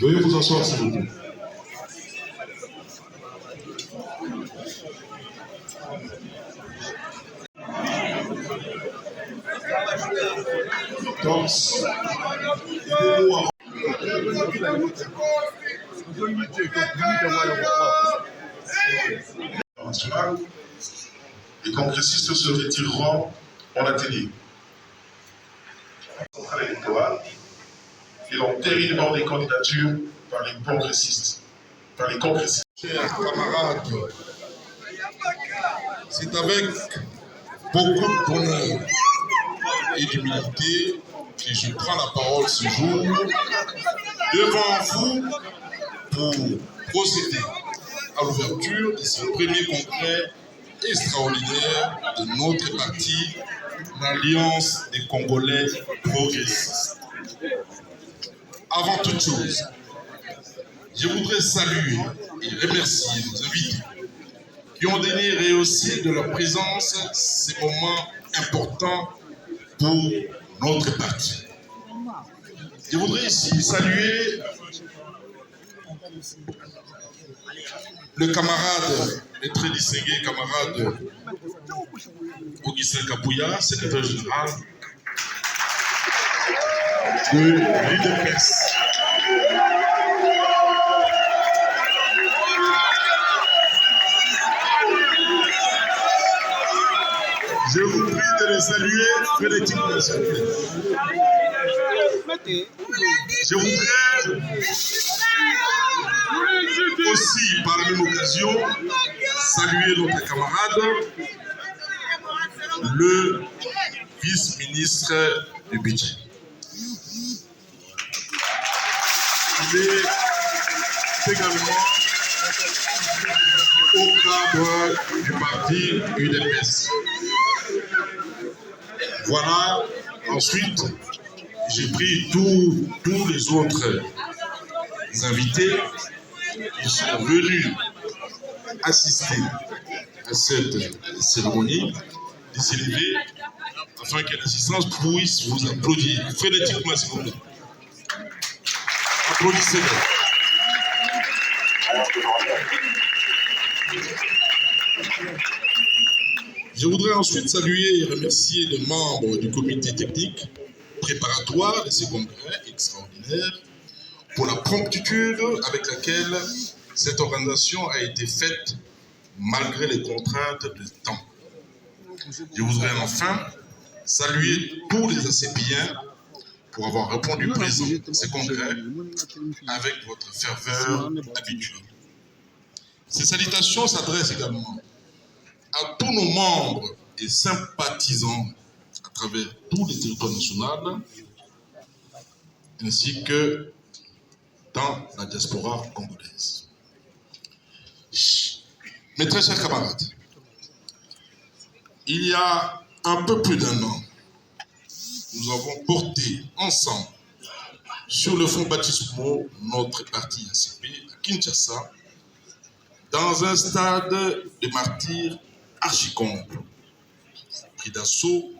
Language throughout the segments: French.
Veuillez vous asseoir, s'il vous plaît. Les congressistes se retireront en atelier. Centrale électorale et l'entérinement des candidatures par les congressistes. Chers camarades, c'est avec beaucoup de bonheur et d'humilité que je prends la parole ce jour devant vous pour procéder à l'ouverture de ce premier congrès extraordinaire de notre parti, l'Alliance des Congolais progressistes. Avant toute chose, je voudrais saluer et remercier nos invités qui ont donné rehausser de leur présence ces moments importants pour notre parti. Je voudrais ici saluer le camarade, le très distingué camarade Augustin Kapouya, secrétaire général de l'UDPS. Je vous prie de le saluer frénétiquement, s'il vous plaît. Je voudrais aussi, par la même occasion, saluer notre camarade, le vice-ministre du budget. Il est également au cadre du parti UDPS. Voilà, ensuite, j'ai pris tous les autres invités qui sont venus assister à cette cérémonie de s'élever afin que l'assistance puisse vous applaudir frénétiquement, s'il vous plaît. Applaudissez-le. Je voudrais ensuite saluer et remercier les membres du comité technique préparatoire de ce congrès extraordinaire pour la promptitude avec laquelle cette organisation a été faite malgré les contraintes de temps. Je voudrais enfin saluer tous les ACPiens pour avoir répondu présent à ce congrès avec votre ferveur habituelle. Ces salutations s'adressent également à tous nos membres et sympathisants à travers tous les territoires nationaux, ainsi que dans la diaspora congolaise. Mes très chers camarades, il y a un peu plus d'un an, nous avons porté ensemble sur le fonds baptismaux notre parti ACP à Kinshasa, dans un stade de martyrs archi-comble, pris d'assaut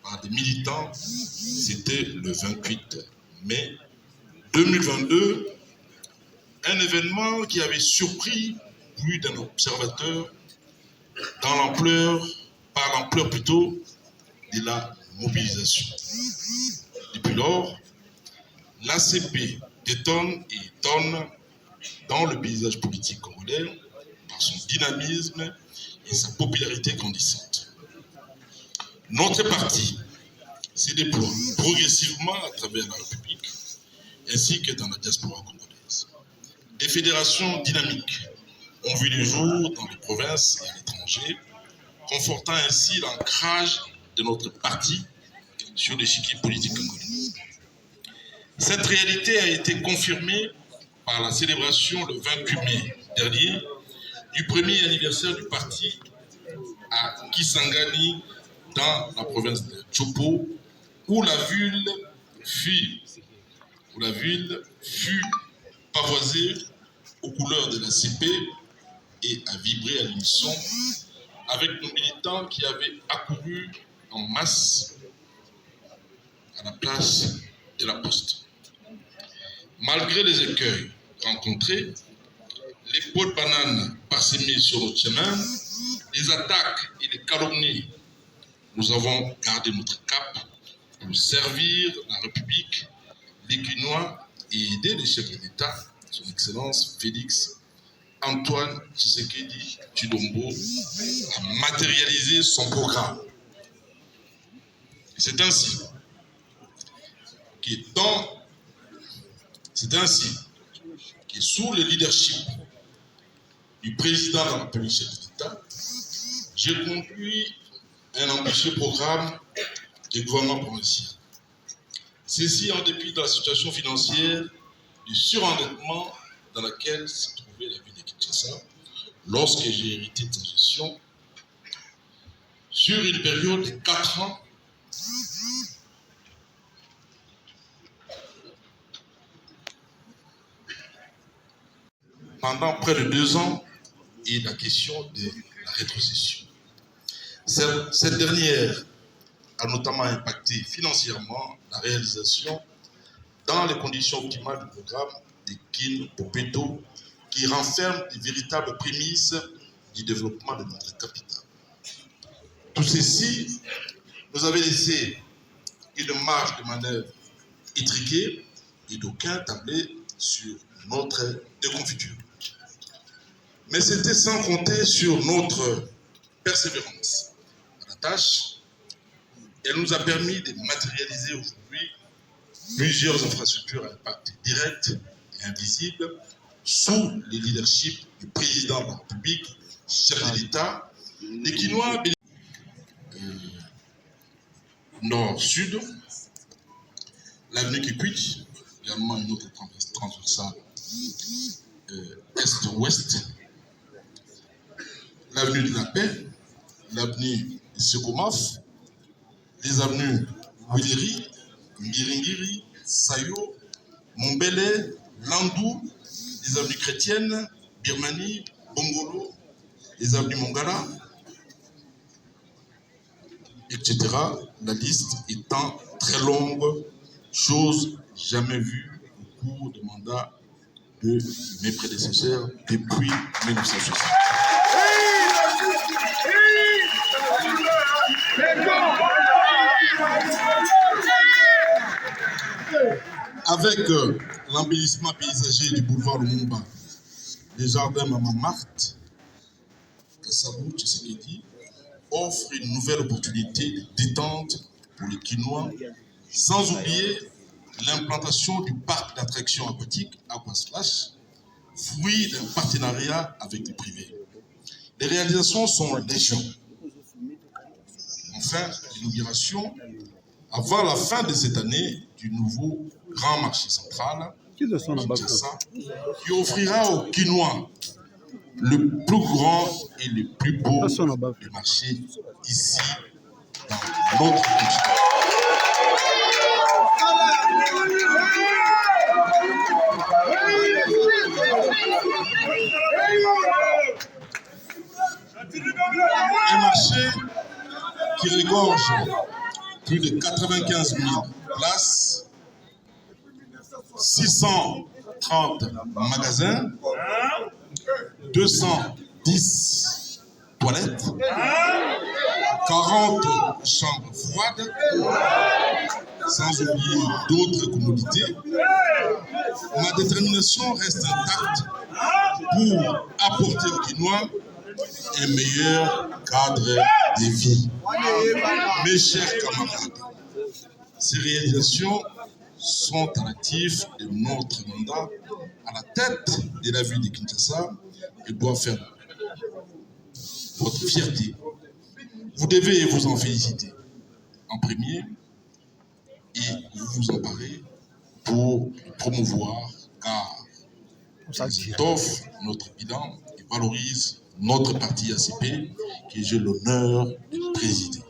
par des militants. C'était le 28 mai 2022, un événement qui avait surpris plus d'un observateur par l'ampleur plutôt de la mobilisation. Depuis lors, l'ACP détonne et étonne dans le paysage politique congolais par par son dynamisme et sa popularité grandissante. Notre parti se déploie progressivement à travers la République ainsi que dans la diaspora congolaise. Des fédérations dynamiques ont vu le jour dans les provinces et à l'étranger, confortant ainsi l'ancrage de notre parti sur l'échiquier politique congolais. Cette réalité a été confirmée par la célébration le 28 mai dernier du premier anniversaire du parti à Kisangani dans la province de Chopo, où la ville fut pavoisée aux couleurs de la CP et a vibré à l'unisson avec nos militants qui avaient accouru en masse à la place de la Poste. Malgré les écueils rencontrés, les pots de bananes parsemés sur notre chemin, les attaques et les calomnies, nous avons gardé notre cap pour servir la République, les Guinois et aider les chefs de l'État, son Excellence Félix Antoine Tshisekedi Tshilombo, à matérialiser son programme. C'est ainsi que sous le leadership du président de la République chef de l'État, j'ai conduit un ambitieux programme de gouvernement provincial. Ceci en dépit de la situation financière du surendettement dans laquelle se trouvait la ville de Kinshasa lorsque j'ai hérité de sa gestion sur une période de 4 ans. Pendant près de 2 ans, et la question de la rétrocession. Cette dernière a notamment impacté financièrement la réalisation dans les conditions optimales du programme de Kin Popeto qui renferme les véritables prémices du développement de notre capitale. Tout ceci nous avait laissé une marge de manœuvre étriquée et d'aucuns tablaient sur notre déconfiture. Mais c'était sans compter sur notre persévérance à la tâche. Elle nous a permis de matérialiser aujourd'hui plusieurs infrastructures à impact direct et invisible sous le leadership du président de la République, chef de l'État, les Guinois nord-sud, l'avenue Kikwit, également une autre transversale est-ouest, l'avenue de la Paix, l'avenue Sekomaf, les avenues Wilieri, Ngiringiri, Sayo, Mombele, Landou, les avenues chrétiennes, Birmanie, Bongolo, les avenues Mongala, etc. La liste étant très longue, chose jamais vue au cours du mandat de mes prédécesseurs depuis 1960. Avec l'embellissement paysager du boulevard Lumumba, les jardins Maman Marthe, Kassabou Tshisekedi offre une nouvelle opportunité de détente pour les Guinois, sans oublier l'implantation du parc d'attractions aquatiques Aquasplash, fruit d'un partenariat avec les privés. Les réalisations sont légion. Enfin, l'inauguration, avant la fin de cette année, du nouveau grand marché central, qui offrira aux Guinois le plus grand et le plus beau marché ici, dans notre continent. Un marché qui regorge plus de 95 000 places, 630 magasins, 210 toilettes, 40 chambres froides, sans oublier d'autres commodités. Ma détermination reste intacte pour apporter aux Guinois un meilleur cadre de vie. Mes chers camarades, ces réalisations sont à l'actif de notre mandat à la tête de la ville de Kinshasa et doivent faire votre fierté. Vous devez vous en féliciter en premier et vous vous emparez pour le promouvoir car il offre notre bilan et valorise notre parti ACP que j'ai l'honneur de présider.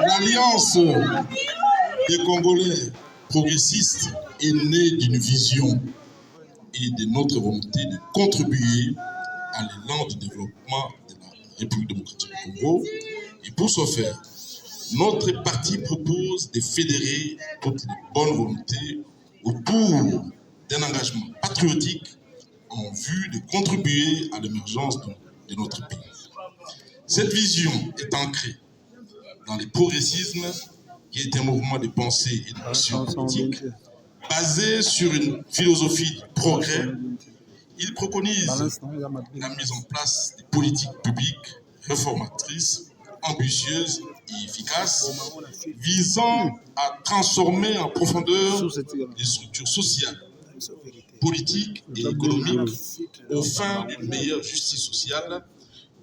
L'Alliance des Congolais progressistes est née d'une vision et de notre volonté de contribuer à l'élan du développement de la République démocratique du Congo. Et pour ce faire, notre parti propose de fédérer toutes les bonnes volontés autour d'un engagement patriotique en vue de contribuer à l'émergence de notre pays. Cette vision est ancrée dans le progressisme, qui est un mouvement de pensée et d'action politique basé sur une philosophie de progrès. Il préconise la mise en place de politiques publiques réformatrices, ambitieuses et efficaces, visant à transformer en profondeur les structures sociales, politiques et économiques aux fins d'une meilleure justice sociale,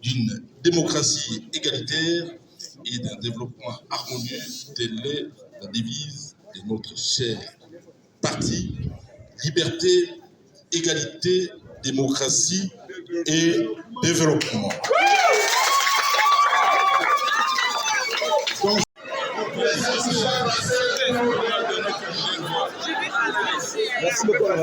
d'une démocratie égalitaire et d'un développement harmonieux, telle est la devise de notre cher parti: liberté, égalité, démocratie et développement. Merci beaucoup. Vous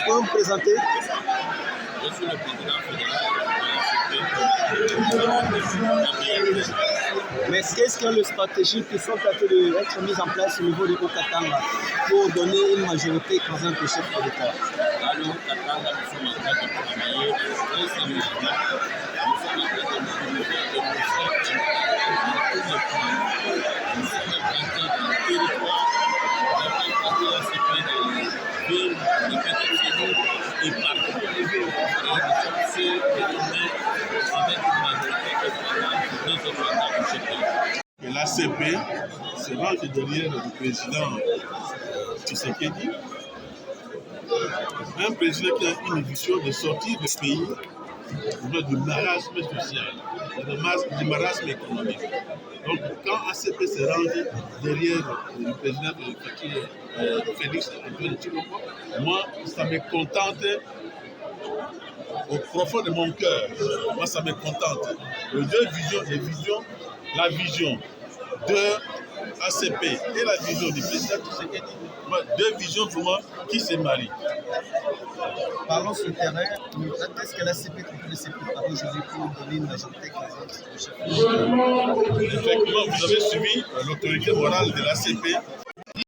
pouvez me présenter? Je suis le président fédéral. Mais qu'est-ce que les stratégies qui sont en train d'être mises en place au niveau du Haut-Katanga pour donner une majorité écrasante au chef de l'État? Dans le Haut-Katanga, nous sommes en train de travailler très sérieusement. Nous sommes en train de mobiliser et nous sommes en train de tous les points. Nous sommes implantés dans le territoire, nous sommes implantés à ce pays dans les villes, les petites cellules et partout. Et nous sommes sûrs de donner avec une majorité écrasante pour notre mandat au chef de l'État. L'ACP se range derrière le président Tshisekedi, un président qui a une vision de sortir du pays du marasme social, du marasme économique. Donc quand ACP se range derrière le président Félix Antoine Tshilombo, moi ça me contente au profond de mon cœur. Moi ça me contente. Les deux visions, la vision de ACP et la vision du président Tshisekedi, deux visions vraiment qui se marient. Parlons sur le terrain. Est-ce que l'ACP peut se préparer aujourd'hui pour donner une majorité écrasante au chef de l'État? Effectivement, vous avez suivi l'autorité morale de l'ACP